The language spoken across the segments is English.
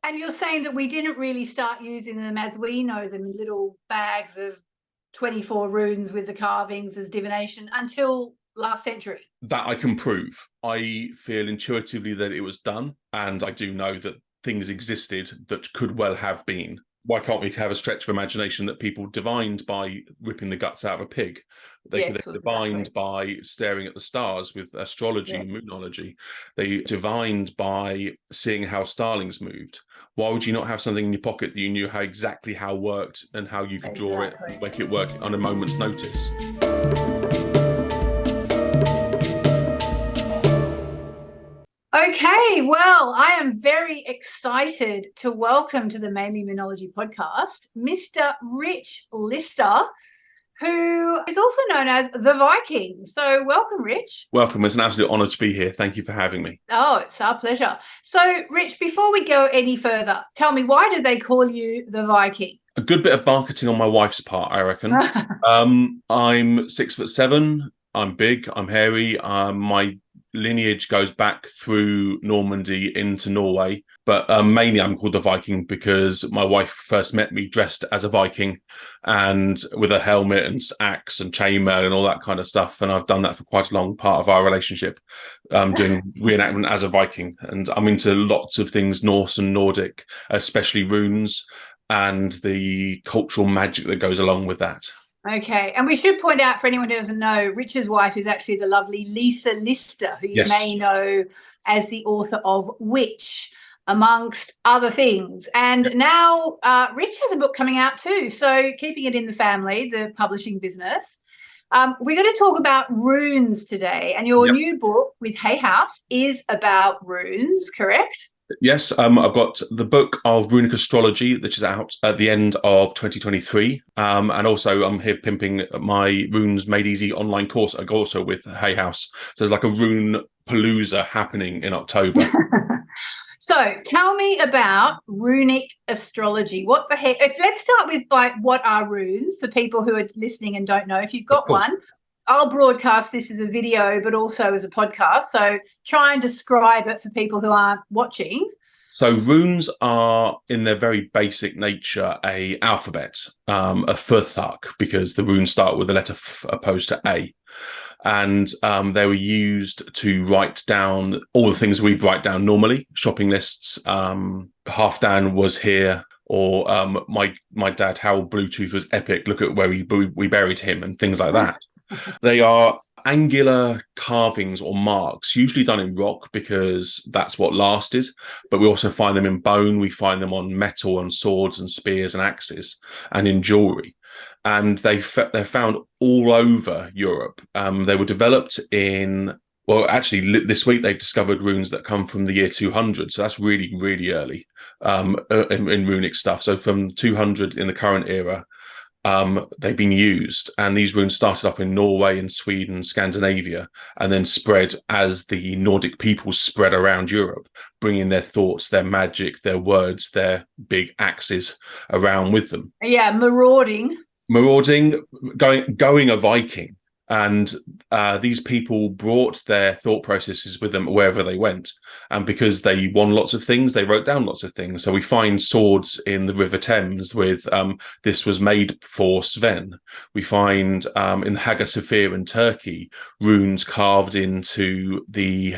And you're saying that we didn't really start using them as we know them in little bags of 24 runes with the carvings as divination until last century? That I can prove. I feel intuitively that it was done, and I do know that things existed that could well have been. Why can't we have a stretch of imagination that people divined by ripping the guts out of a pig? They could have divined by staring at the stars with astrology and moonology. They divined by seeing how starlings moved. Why would you not have something in your pocket that you knew exactly how it worked and how you could draw it and make it work on a moment's notice? Okay, well, I am very excited to welcome to the Mainly Moonology podcast Mr. Rich Lister, who is also known as the Viking. So welcome, Rich. Welcome. It's an absolute honour to be here. Thank you for having me. Oh, it's our pleasure. So, Rich, before we go any further, tell me, why did they call you the Viking? A good bit of marketing on my wife's part, I reckon. I'm 6'7". I'm big. I'm hairy. My lineage goes back through Normandy into Norway, but mainly I'm called the Viking because my wife first met me dressed as a Viking and with a helmet and axe and chainmail and all that kind of stuff, and I've done that for quite a long part of our relationship, doing reenactment as a Viking. And I'm into lots of things Norse and Nordic, especially runes and the cultural magic that goes along with that. Okay, and we should point out for anyone who doesn't know, Rich's wife is actually the lovely Lisa Lister, who you may know as the author of Witch, amongst other things. And now Rich has a book coming out too, so keeping it in the family, the publishing business. We're going to talk about runes today, and your new book with Hay House is about runes, correct? Yes, I've got the book of Runic Astrology, which is out at the end of 2023. And also I'm here pimping my Runes Made Easy online course, also with Hay House. So there's like a rune palooza happening in October. So tell me about Runic Astrology. What the heck? Let's start with what are runes for people who are listening and don't know. If you've got one, I'll broadcast this as a video, but also as a podcast. So try and describe it for people who aren't watching. So runes are, in their very basic nature, a alphabet, a Futhark, because the runes start with the letter F opposed to A. And they were used to write down all the things we write down normally, shopping lists. Halfdan was here. Or my dad, Harold Bluetooth, was epic. Look at where we buried him and things like that. They are angular carvings or marks, usually done in rock because that's what lasted. But we also find them in bone. We find them on metal and swords and spears and axes and in jewelry. And they're found all over Europe. They were developed in... Well, actually, this week they've discovered runes that come from the year 200. So that's really, really early in runic stuff. So from 200 in the current era, they've been used. And these runes started off in Norway and Sweden, Scandinavia, and then spread as the Nordic peoples spread around Europe, bringing their thoughts, their magic, their words, their big axes around with them. Yeah, marauding, going a Viking. And these people brought their thought processes with them wherever they went. And because they won lots of things, they wrote down lots of things. So we find swords in the River Thames with this was made for Sven. We find in the Hagia Sophia in Turkey, runes carved into the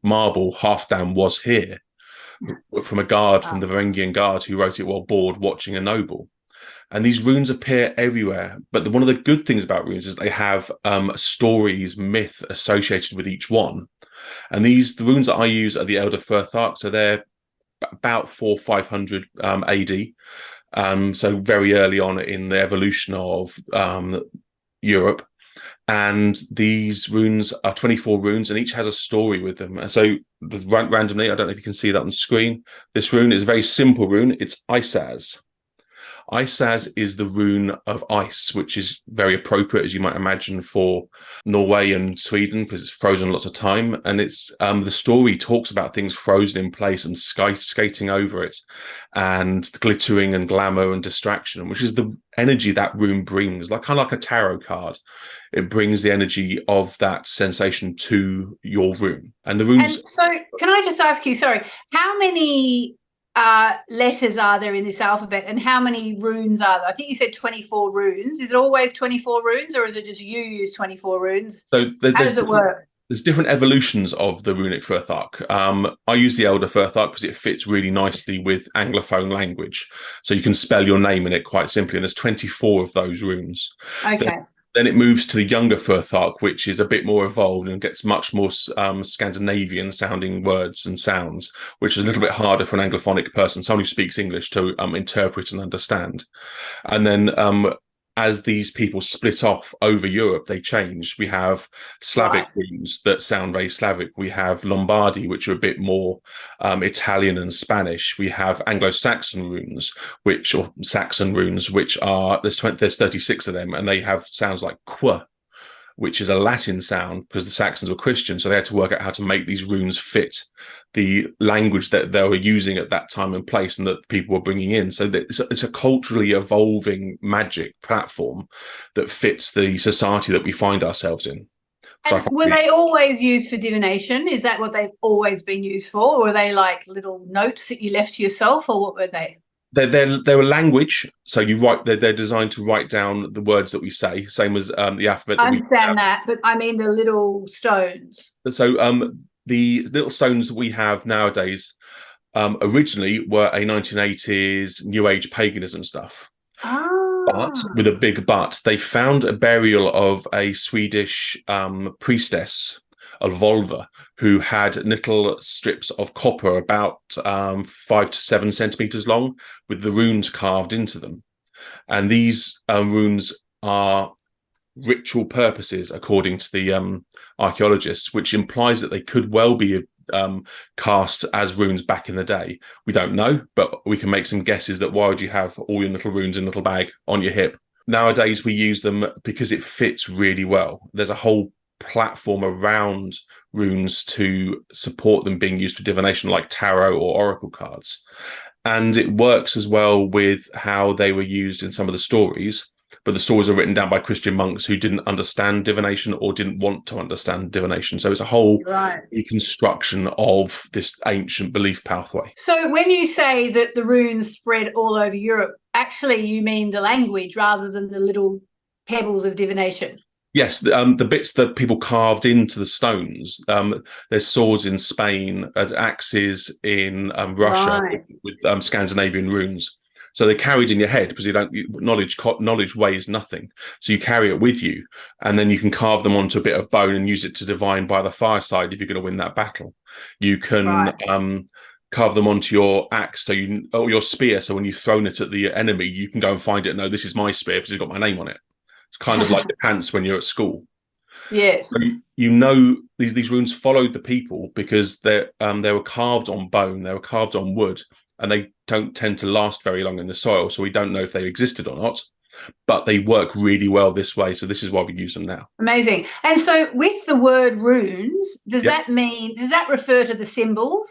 marble, Halfdan was here, from a guard from the Varangian Guard who wrote it while bored watching a noble. And these runes appear everywhere. But one of the good things about runes is they have stories, myth associated with each one. And the runes that I use are the Elder Futhark. So they're about 400-500 AD. So very early on in the evolution of Europe. And these runes are 24 runes, and each has a story with them. And so randomly, I don't know if you can see that on the screen, this rune is a very simple rune. It's Isaz. Isaz is the rune of ice, which is very appropriate, as you might imagine, for Norway and Sweden, because it's frozen lots of time. And it's the story talks about things frozen in place and skating over it, and glittering and glamour and distraction, which is the energy that rune brings, kind of like a tarot card. It brings the energy of that sensation to your rune. And the runes... And so can I just ask you, sorry, how many letters are there in this alphabet, and how many runes are there? I think you said 24 runes. Is it always 24 runes, or is it just you use 24 runes? So how does it work? There's different evolutions of the runic Firthark. I use the Elder Firthark because it fits really nicely with Anglophone language. So you can spell your name in it quite simply, and there's 24 of those runes. Okay. Then it moves to the younger Firthark, which is a bit more evolved and gets much more Scandinavian sounding words and sounds, which is a little bit harder for an Anglophonic person, someone who speaks English, to interpret and understand. And then as these people split off over Europe, they change. We have Slavic runes that sound very Slavic. We have Lombardy, which are a bit more Italian and Spanish. We have Anglo-Saxon runes, or Saxon runes, which are, there's 36 of them, and they have sounds like qu, which is a Latin sound because the Saxons were Christian. So they had to work out how to make these runes fit the language that they were using at that time and place and that people were bringing in. So it's a culturally evolving magic platform that fits the society that we find ourselves in. So were they always used for divination? Is that what they've always been used for? Or were they like little notes that you left to yourself, or what were they? They're a language, so you write. They're designed to write down the words that we say, same as the alphabet. I understand that, but I mean the little stones. So the little stones we have nowadays originally were a 1980s New Age paganism stuff. But with a big but, they found a burial of a Swedish priestess, a Volva, who had little strips of copper about 5 to 7 centimeters long with the runes carved into them. And these runes are ritual purposes, according to the archaeologists, which implies that they could well be cast as runes back in the day. We don't know, but we can make some guesses that why would you have all your little runes in a little bag on your hip? Nowadays, we use them because it fits really well. There's a whole platform around runes to support them being used for divination, like tarot or oracle cards. And it works as well with how they were used in some of the stories. But the stories are written down by Christian monks who didn't understand divination or didn't want to understand divination. So it's a whole reconstruction of this ancient belief pathway. So when you say that the runes spread all over Europe, actually you mean the language rather than the little pebbles of divination? Yes, the bits that people carved into the stones. There's swords in Spain, axes in Russia with Scandinavian runes. So they're carried in your head because knowledge weighs nothing. So you carry it with you, and then you can carve them onto a bit of bone and use it to divine by the fireside if you're going to win that battle. You can carve them onto your axe, or your spear. So when you've thrown it at the enemy, you can go and find it and know this is my spear because it's got my name on it. It's kind of like the pants when you're at school. Yes. So you know these runes followed the people because they were carved on bone, they were carved on wood, and they don't tend to last very long in the soil. So we don't know if they existed or not, but they work really well this way. So this is why we use them now. Amazing. And so with the word runes, does that refer to the symbols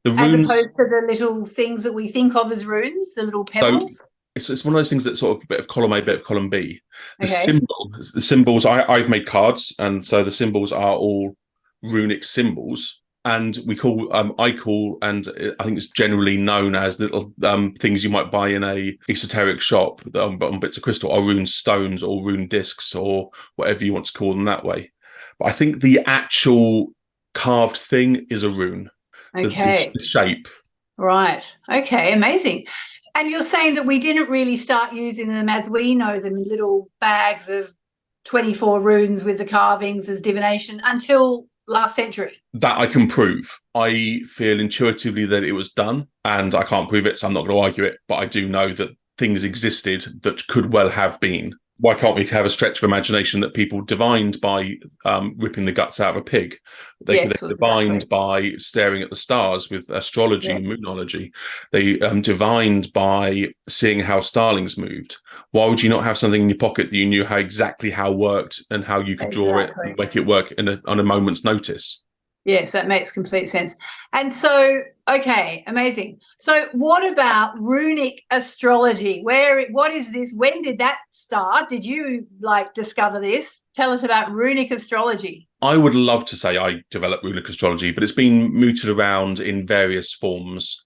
as opposed to the little things that we think of as runes, the little pebbles? So, it's one of those things that's sort of a bit of column A, bit of column B. The symbols, I've made cards, and so the symbols are all runic symbols. And I call, and I think it's generally known as little things you might buy in a esoteric shop on bits of crystal, or rune stones or rune discs or whatever you want to call them that way. But I think the actual carved thing is a rune. Okay. The shape. Right. Okay. Amazing. And you're saying that we didn't really start using them as we know them in little bags of 24 runes with the carvings as divination until last century? That I can prove. I feel intuitively that it was done, and I can't prove it, so I'm not going to argue it, but I do know that things existed that could well have been. Why can't we have a stretch of imagination that people divined by ripping the guts out of a pig? They divined by staring at the stars with astrology and moonology. They divined by seeing how starlings moved. Why would you not have something in your pocket that you knew exactly how it worked and how you could draw it and make it work on a moment's notice? Yes, that makes complete sense. And so, okay, amazing. So what about runic astrology? What is this? When did that start? Did you discover this? Tell us about runic astrology. I would love to say I developed runic astrology, but it's been mooted around in various forms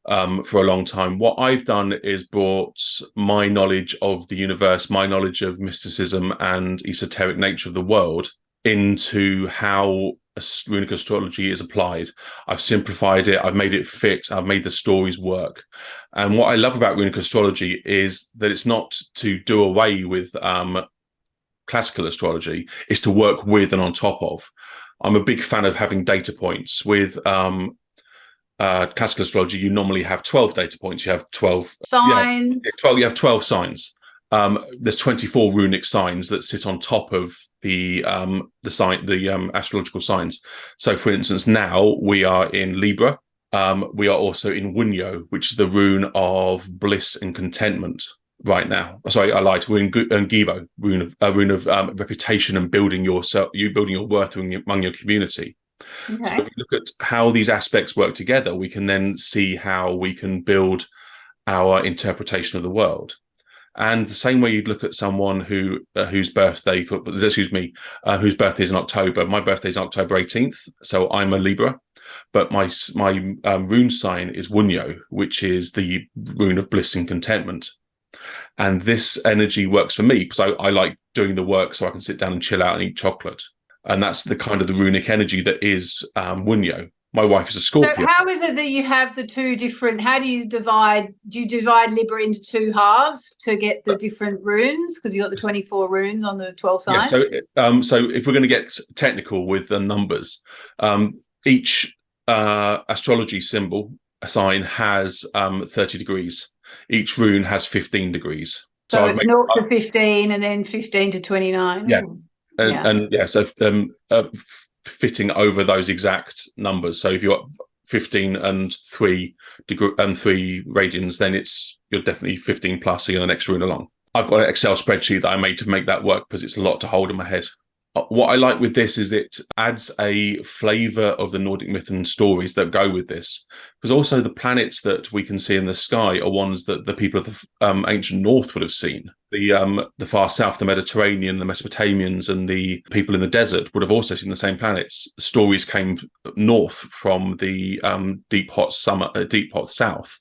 for a long time. What I've done is brought my knowledge of the universe, my knowledge of mysticism and esoteric nature of the world into how runic astrology is applied. I've simplified it, I've made it fit, I've made the stories work. And what I love about runic astrology is that it's not to do away with classical astrology, it's to work with and on top of. I'm a big fan of having data points. With classical astrology, you normally have 12 data points. You have 12 signs. Yeah, 12. You have 12 signs. There's 24 runic signs that sit on top of the astrological signs. So, for instance, now we are in Libra. We are also in Wunyo, which is the rune of bliss and contentment. Right now, sorry, I lied. We're in Gibo, rune of reputation and building your worth among your community. Okay. So if you look at how these aspects work together, we can then see how we can build our interpretation of the world. And the same way you'd look at someone whose birthday is in October. My birthday is October 18th, so I'm a Libra, but my rune sign is Wunyo, which is the rune of bliss and contentment. And this energy works for me because I like doing the work so I can sit down and chill out and eat chocolate. And that's the kind of the runic energy that is Wunyo. My wife is a Scorpio. So how is it that you have the two different, how do you divide Libra into two halves to get the different runes? Because you got the 24 runes on the 12 signs. Yeah, so if we're going to get technical with the numbers, each astrology symbol, a sign, has 30 degrees. Each rune has 15 degrees. So it's 0 to 15 and then 15 to 29. Yeah. So fitting over those exact numbers. So if you're 15 and 3 radians, then you're definitely 15 plus, so you're the next rune along. I've got an Excel spreadsheet that I made to make that work because it's a lot to hold in my head. What I like with this is it adds a flavour of the Nordic myth and stories that go with this. Because also the planets that we can see in the sky are ones that the people of the ancient North would have seen. The far south, the Mediterranean, the Mesopotamians, and the people in the desert would have also seen the same planets. Stories came north from the deep hot south,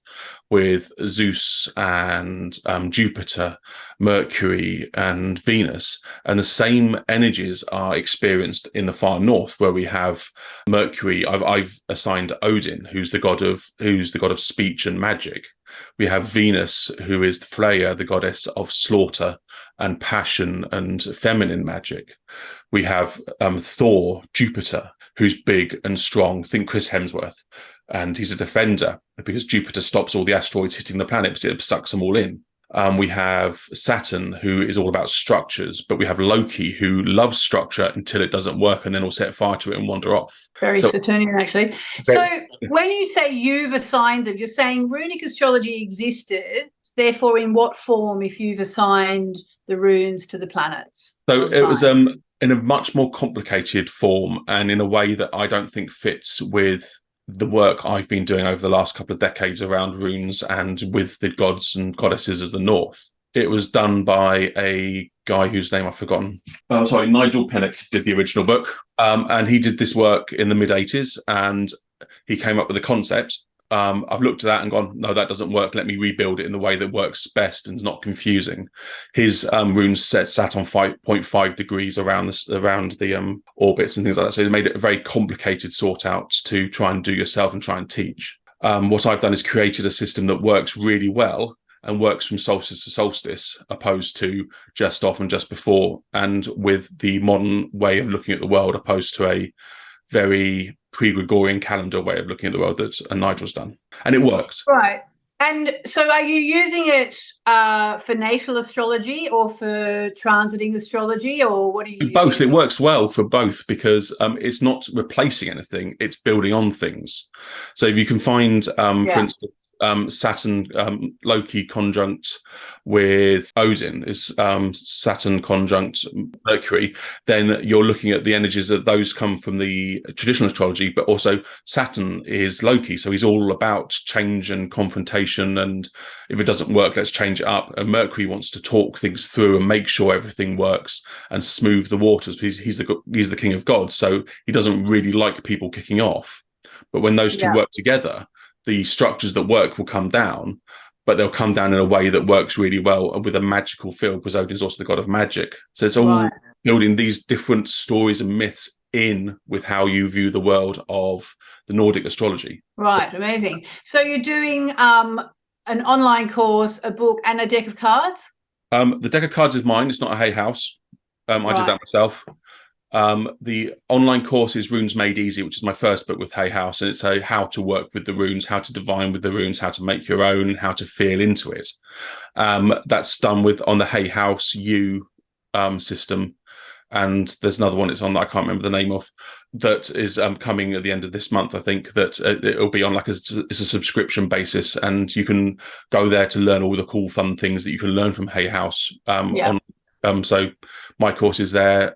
with Zeus and Jupiter, Mercury and Venus, and the same energies are experienced in the far north, where we have Mercury. I've assigned Odin, who's the god of speech and magic. We have Venus, who is Freya, the goddess of slaughter and passion and feminine magic. We have Thor, Jupiter, who's big and strong. Think Chris Hemsworth. And he's a defender because Jupiter stops all the asteroids hitting the planet because it sucks them all in. We have Saturn, who is all about structures, but we have Loki, who loves structure until it doesn't work and then will set fire to it and wander off. Very Saturnian, actually. So when you say you've assigned them, you're saying runic astrology existed, therefore in what form if you've assigned the runes to the planets? So it was in a much more complicated form and in a way that I don't think fits with the work I've been doing over the last couple of decades around runes and with the gods and goddesses of the North. It was done by a guy whose name I've forgotten. Nigel Pinnock did the original book. And he did this work in the mid-80s and he came up with a concept. I've looked at that and gone, no, that doesn't work. Let me rebuild it in the way that works best and is not confusing. His runes sat on 5.5 degrees around the orbits and things like that. So he made it a very complicated sort out to try and do yourself and try and teach. What I've done is created a system that works really well and works from solstice to solstice, opposed to just off and just before, and with the modern way of looking at the world, opposed to a very pre-Gregorian calendar way of looking at the world that Nigel's done. And it works. Right. And so are you using it for natal astrology or for transiting astrology, or what are you using? Both. It works well for both because it's not replacing anything, it's building on things. So if you can find, for instance, Saturn, Loki conjunct with Odin is Saturn conjunct Mercury, then you're looking at the energies that those come from the traditional astrology, but also Saturn is Loki, so he's all about change and confrontation, and if it doesn't work, let's change it up. And Mercury wants to talk things through and make sure everything works and smooth the waters because he's the king of gods, so he doesn't really like people kicking off. But when those two work together, the structures that work will come down, but they'll come down in a way that works really well and with a magical feel, because Odin's also the god of magic. So it's all building these different stories and myths in with how you view the world of the Nordic astrology. Right, amazing. So you're doing an online course, a book, and a deck of cards? The deck of cards is mine. It's not a Hay House. I did that myself. The online course is Runes Made Easy, which is my first book with Hay House, and it's a how to work with the runes, how to divine with the runes, how to make your own, how to feel into it. That's done on the Hay House U system, and there's another one it's on that I can't remember the name of, that is coming at the end of this month. I think that it'll be on it's a subscription basis, and you can go there to learn all the cool fun things that you can learn from Hay House so my course is there.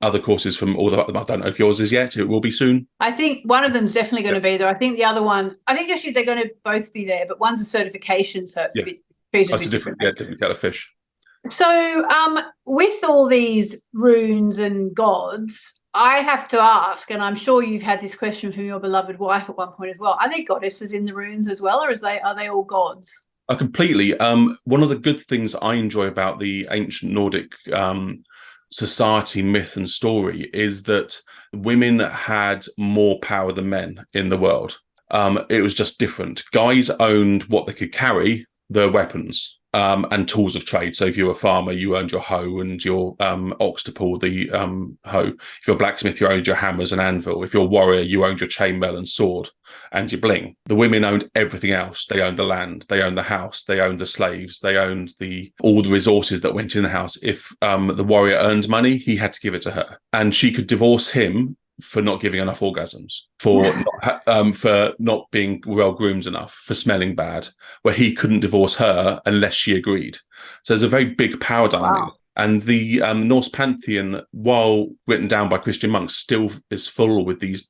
Other courses from all I don't know if yours is yet. It will be soon. I think one of them's definitely going to be there. I think the other one, I think actually they're going to both be there, but one's a certification, so it's a bit treated. That's a different kettle of fish. So with all these runes and gods, I have to ask, and I'm sure you've had this question from your beloved wife at one point as well, are there goddesses in the runes as well, or are they all gods? Completely. One of the good things I enjoy about the ancient Nordic society, myth, and story is that women had more power than men in the world. It was just different. Guys owned what they could carry, their weapons, and tools of trade. So if you were a farmer, you owned your hoe and your ox to pull the hoe. If you're a blacksmith, you owned your hammers and anvil. If you're a warrior, you owned your chainmail and sword and your bling. The women owned everything else. They owned the land, they owned the house, they owned the slaves, they owned all the resources that went in the house. If the warrior earned money, he had to give it to her, and she could divorce him for not giving enough orgasms, for not being well groomed enough, for smelling bad, where he couldn't divorce her unless she agreed. So there's a very big power dynamic. Wow. And the Norse pantheon, while written down by Christian monks, still is full with these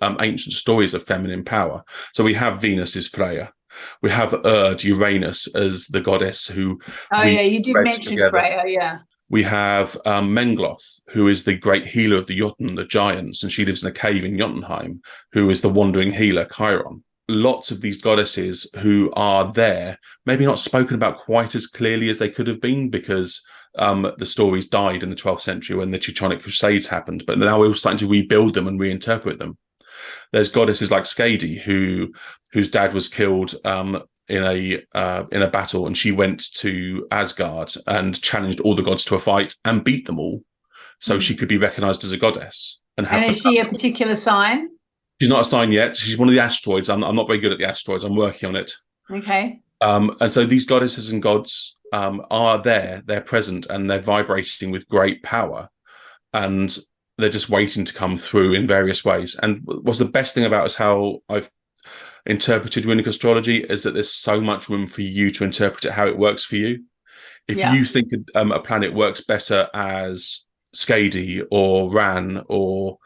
ancient stories of feminine power. So we have Venus as Freya. We have Uranus as the goddess who... Oh, yeah, you did mention together. Freya, yeah. We have Mengloth, who is the great healer of the Jotun, the giants, and she lives in a cave in Jotunheim, who is the wandering healer, Chiron. Lots of these goddesses who are there, maybe not spoken about quite as clearly as they could have been, because the stories died in the 12th century when the Teutonic Crusades happened, but now we're starting to rebuild them and reinterpret them. There's goddesses like Skadi, whose dad was killed in a battle, and she went to Asgard and challenged all the gods to a fight and beat them all, so she could be recognized as a goddess. And is she a particular sign? She's not a sign yet. She's one of the asteroids. I'm not very good at the asteroids. I'm working on it. Okay. And so these goddesses and gods are there. They're present, and they're vibrating with great power, and they're just waiting to come through in various ways. And what's the best thing about is how I've interpreted Runic astrology is that there's so much room for you to interpret it how it works for you. If you think a planet works better as Skadi or Ran or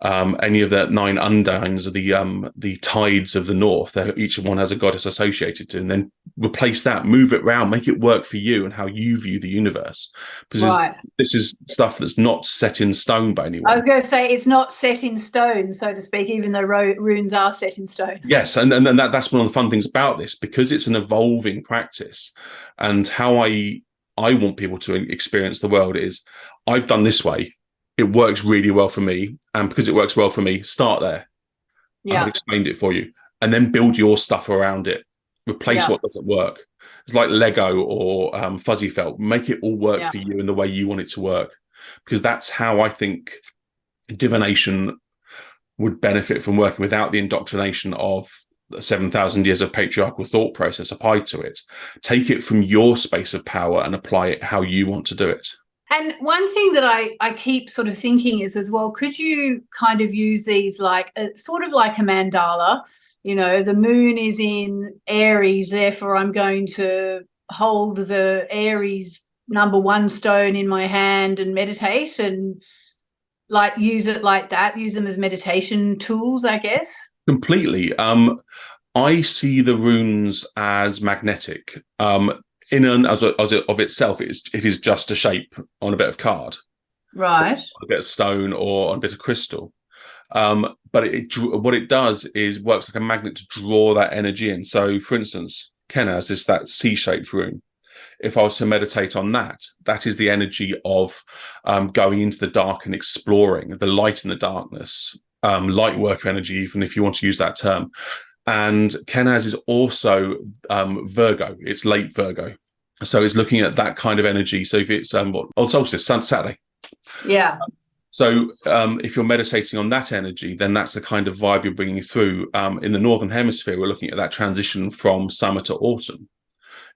any of the 9 undines of the tides of the north, each one has a goddess associated to, and then replace that, move it around, make it work for you and how you view the universe. Because this is stuff that's not set in stone by anyone. I was going to say it's not set in stone, so to speak, even though runes are set in stone. Yes, and that's one of the fun things about this, because it's an evolving practice. And how I want people to experience the world is, I've done this way. It works really well for me. And because it works well for me, start there. Yeah. I've explained it for you. And then build your stuff around it. Replace what doesn't work. It's like Lego or fuzzy felt. Make it all work for you in the way you want it to work. Because that's how I think divination would benefit from working without the indoctrination of 7,000 years of patriarchal thought process applied to it. Take it from your space of power and apply it how you want to do it. And one thing that I keep sort of thinking is as well, could you kind of use these like sort of like a mandala? You know, the moon is in Aries, therefore I'm going to hold the Aries #1 stone in my hand and meditate, and like use it like that, use them as meditation tools, I guess. Completely. I see the runes as magnetic. In and as of itself, it is just a shape on a bit of card, right? On a bit of stone or on a bit of crystal. But what it does is works like a magnet to draw that energy in. So, for instance, Kenaz is that C-shaped rune. If I was to meditate on that, that is the energy of going into the dark and exploring the light in the darkness, light work energy, even if you want to use that term. And Kenaz is also Virgo. It's late Virgo. So it's looking at that kind of energy. So if it's solstice, Saturday. Yeah. So if you're meditating on that energy, then that's the kind of vibe you're bringing through. In the Northern Hemisphere, we're looking at that transition from summer to autumn.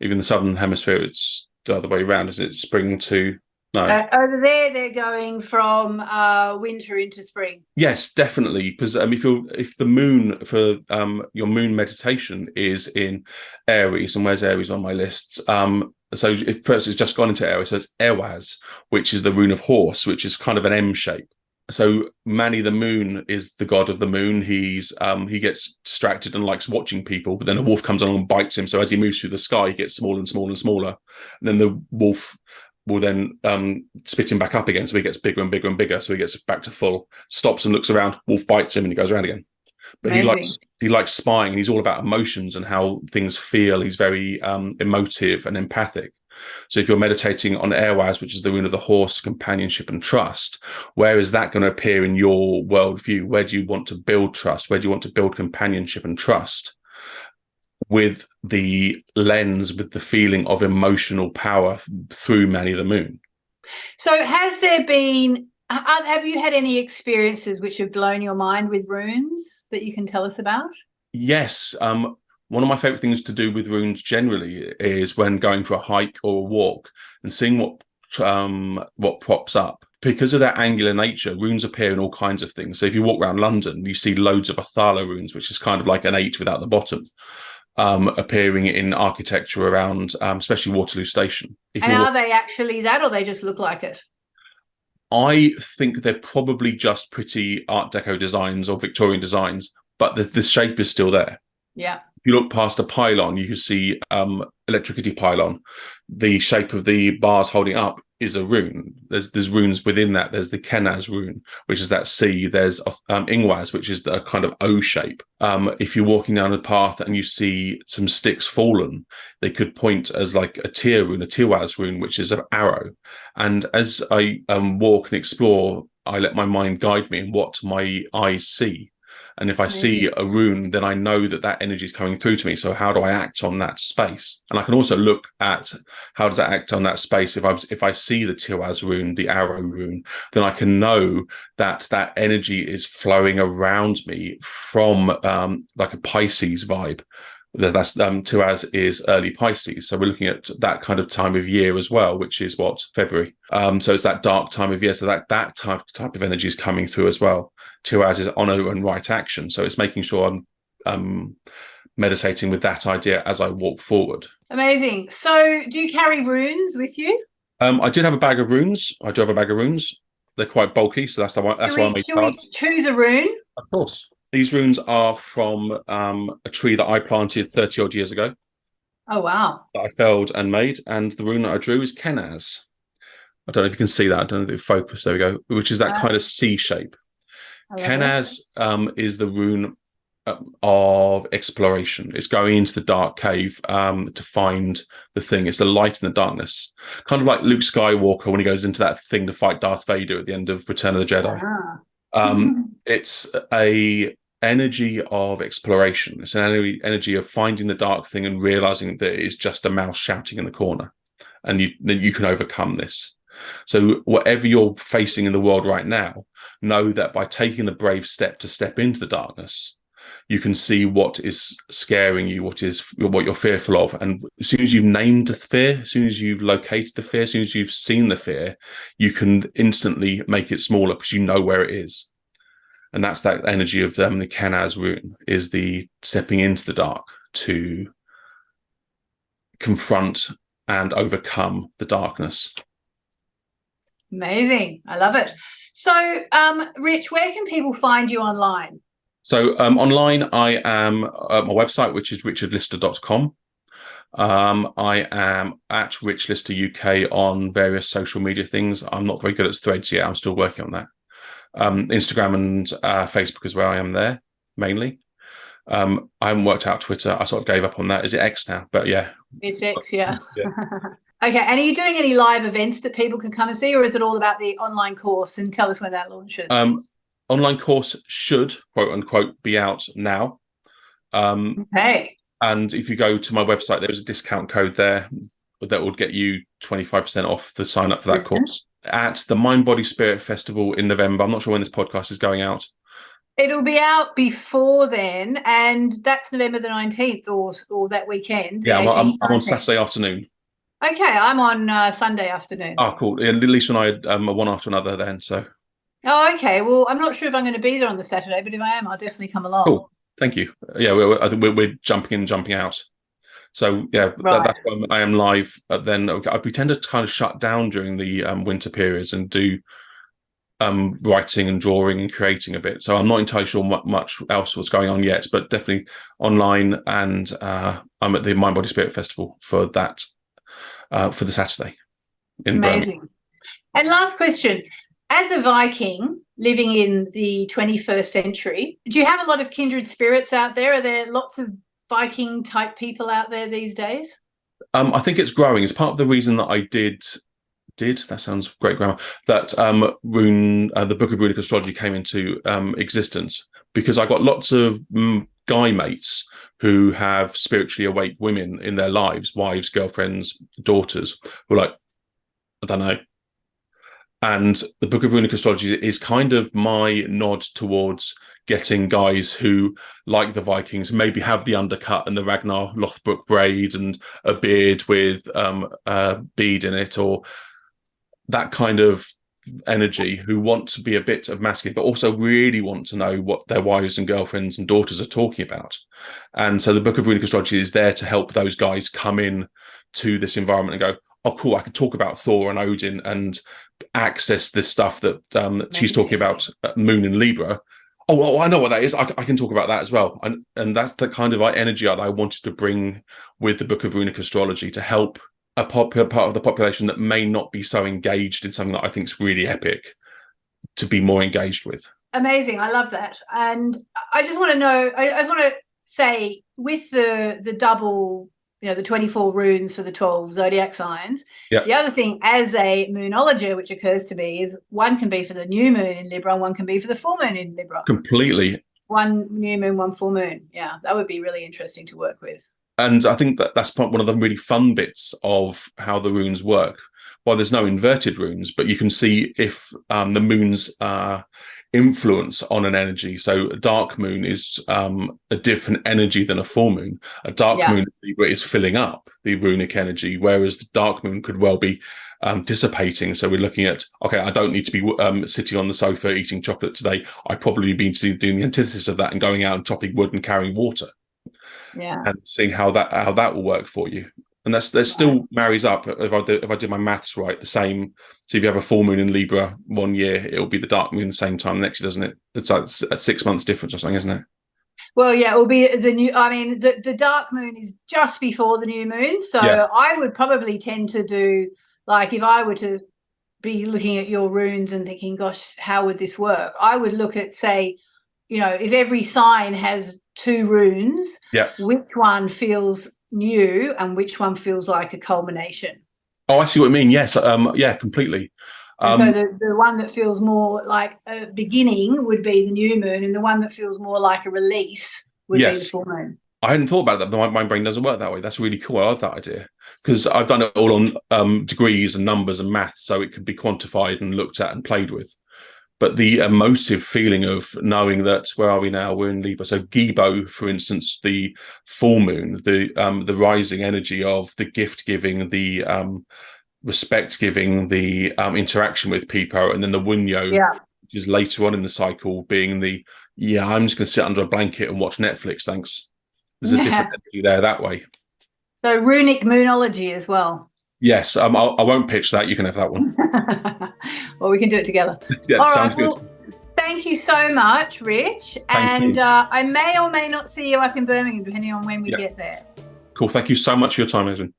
Even the Southern Hemisphere, it's the other way around, isn't it? Spring to... No. Over there, they're going from winter into spring. Yes, definitely. Because if the moon for your moon meditation is in Aries, and where's Aries on my list? So if first it's just gone into Aries, so it's Ewaz, which is the rune of horse, which is kind of an M shape. So Mani the moon is the god of the moon. He gets distracted and likes watching people, but then a wolf comes along and bites him. So as he moves through the sky, he gets smaller and smaller and smaller. And then the wolf will then spit him back up again. So he gets bigger and bigger and bigger. So he gets back to full, stops and looks around, wolf bites him and he goes around again. But he likes spying. He's all about emotions and how things feel. He's very emotive and empathic. So if you're meditating on Airwaz, which is the rune of the horse, companionship and trust, where is that going to appear in your worldview? Where do you want to build trust? Where do you want to build companionship and trust? With the lens, with the feeling of emotional power through Mani the moon. So have you had any experiences which have blown your mind with runes that you can tell us about? Yes. One of my favorite things to do with runes generally is when going for a hike or a walk and seeing what props up. Because of their angular nature, runes appear in all kinds of things. So if you walk around London, you see loads of Othala runes, which is kind of like an 8 without the bottom, appearing in architecture around, especially Waterloo Station. And are they actually that, or they just look like it? I think they're probably just pretty Art Deco designs or Victorian designs, but the shape is still there. Yeah. If you look past a pylon, you can see electricity pylon. The shape of the bars holding up is a rune. There's runes within that. There's the Kenaz rune, which is that C. There's Ingwaz, which is the kind of O shape. If you're walking down the path and you see some sticks fallen, they could point as like a Tir rune, a Tirwaz rune, which is an arrow. And as I walk and explore, I let my mind guide me in what my eyes see. And if I see a rune, then I know that energy is coming through to me. So how do I act on that space? And I can also look at how does that act on that space. If I see the Tiwaz rune, the arrow rune, then I can know that energy is flowing around me from like a Pisces vibe. That's Tiwaz is early Pisces, so we're looking at that kind of time of year as well, which is February. So it's that dark time of year, so that type of energy is coming through as well. Tiwaz is honor and right action, so it's making sure I'm meditating with that idea as I walk forward. Amazing. So do you carry runes with you? I did have a bag of runes. I do have a bag of runes. They're quite bulky, so that's why I made cards. Should we choose a rune? Of course. These runes are from a tree that I planted 30 odd years ago. Oh, wow. That I felled and made. And the rune that I drew is Kenaz. I don't know if you can see that. I don't know if it focused. There we go. Which is that kind of C shape. Kenaz is the rune of exploration. It's going into the dark cave to find the thing. It's the light in the darkness. Kind of like Luke Skywalker when he goes into that thing to fight Darth Vader at the end of Return of the Jedi. It's a energy of exploration. It's an energy of finding the dark thing and realizing that it's just a mouse shouting in the corner, and you can overcome this. So whatever you're facing in the world right now, know that by taking the brave step to step into the darkness, you can see what is scaring you, what you're fearful of. And as soon as you've named the fear, as soon as you've located the fear, as soon as you've seen the fear, you can instantly make it smaller because you know where it is. And that's that energy of the Kenaz rune, is the stepping into the dark to confront and overcome the darkness. Amazing. I love it. So, Rich, where can people find you online? So online, I am at my website, which is richardlister.com. I am at Rich Lister UK on various social media things. I'm not very good at threads yet. I'm still working on that. Instagram and Facebook is where I am there mainly. I haven't worked out Twitter. I sort of gave up on that. Is it X now? But yeah. It's X, yeah. Okay, and are you doing any live events that people can come and see, or is it all about the online course? And tell us when that launches. Online course should, quote unquote, be out now. Okay. And if you go to my website, there's a discount code there that will get you 25% off the sign up for that course at the Mind Body Spirit Festival in November. I'm not sure when this podcast is going out. It'll be out before then, and that's November the 19th or that weekend. Yeah, I'm on Saturday afternoon. Okay, I'm on Sunday afternoon. Oh, cool. At least when I one after another then, so. Oh, okay. Well, I'm not sure if I'm going to be there on the Saturday, but if I am, I'll definitely come along. Cool. Thank you. Yeah, we're jumping in, jumping out. So yeah, right. That's when I am live. Then we tend to kind of shut down during the winter periods and do writing and drawing and creating a bit. So I'm not entirely sure much else what's going on yet, but definitely online. And I'm at the Mind Body Spirit Festival for that for the Saturday. Amazing. Birmingham. And last question: as a Viking living in the 21st century, do you have a lot of kindred spirits out there? Are there lots of Viking type people out there these days? I think it's growing. It's part of the reason that I did that sounds great grammar, that the book of Runic Astrology came into existence, because I got lots of guy mates who have spiritually awake women in their lives, wives, girlfriends, daughters, who are like, I don't know. And the book of Runic Astrology is kind of my nod towards getting guys who, like the Vikings, maybe have the undercut and the Ragnar Lothbrok braid and a beard with a bead in it, or that kind of energy, who want to be a bit of masculine, but also really want to know what their wives and girlfriends and daughters are talking about. And so the book of Runic Astrology is there to help those guys come in to this environment and go, oh, cool, I can talk about Thor and Odin and access this stuff that she's talking about, Moon and Libra. Oh, I know what that is. I can talk about that as well. And that's the kind of energy that I wanted to bring with the book of Runic Astrology, to help a popular part of the population that may not be so engaged in something that I think is really epic to be more engaged with. Amazing. I love that. And I just want to know, I just want to say, with the double, the 24 runes for the 12 zodiac signs, the other thing as a moonologer, which occurs to me, is one can be for the new moon in Libra and one can be for the full moon in Libra. Completely. One new moon, one full moon. Yeah, that would be really interesting to work with. And I think that's one of the really fun bits of how the runes work. Well, there's no inverted runes, but you can see if the moon's influence on an energy. So a dark moon is a different energy than a full moon. A dark moon is filling up the runic energy, whereas the dark moon could well be dissipating. So we're looking at, okay, I don't need to be sitting on the sofa eating chocolate today. I probably be doing the antithesis of that and going out and chopping wood and carrying water. Yeah, and seeing how that will work for you. And that still marries up, if I did my maths right, the same. So if you have a full moon in Libra one year, it'll be the dark moon the same time next year, doesn't it? It's like a 6 months difference or something, isn't it? Well, yeah, it will be the new, I mean, the dark moon is just before the new moon. So I would probably tend to do, like, if I were to be looking at your runes and thinking, gosh, how would this work? I would look at, say, if every sign has 2 runes, which one feels new and which one feels like a culmination? Oh, I see what you mean. Yes, completely. So the one that feels more like a beginning would be the new moon, and the one that feels more like a release would be the full moon. I hadn't thought about that, but my brain doesn't work that way. That's really cool. I love that idea, because I've done it all on degrees and numbers and maths, so it can be quantified and looked at and played with. But the emotive feeling of knowing that, where are we now? We're in Libra. So Gibo, for instance, the full moon, the rising energy of the gift giving, the respect giving, the interaction with people, and then the Wunyo, which is later on in the cycle, being I'm just going to sit under a blanket and watch Netflix, thanks. There's a different energy there that way. So runic moonology as well. Yes, I won't pitch that. You can have that one. Well, we can do it together. Yeah, all sounds right, good. Well, thank you so much, Rich. Thank you. I may or may not see you up in Birmingham, depending on when we get there. Cool. Thank you so much for your time, Edwin.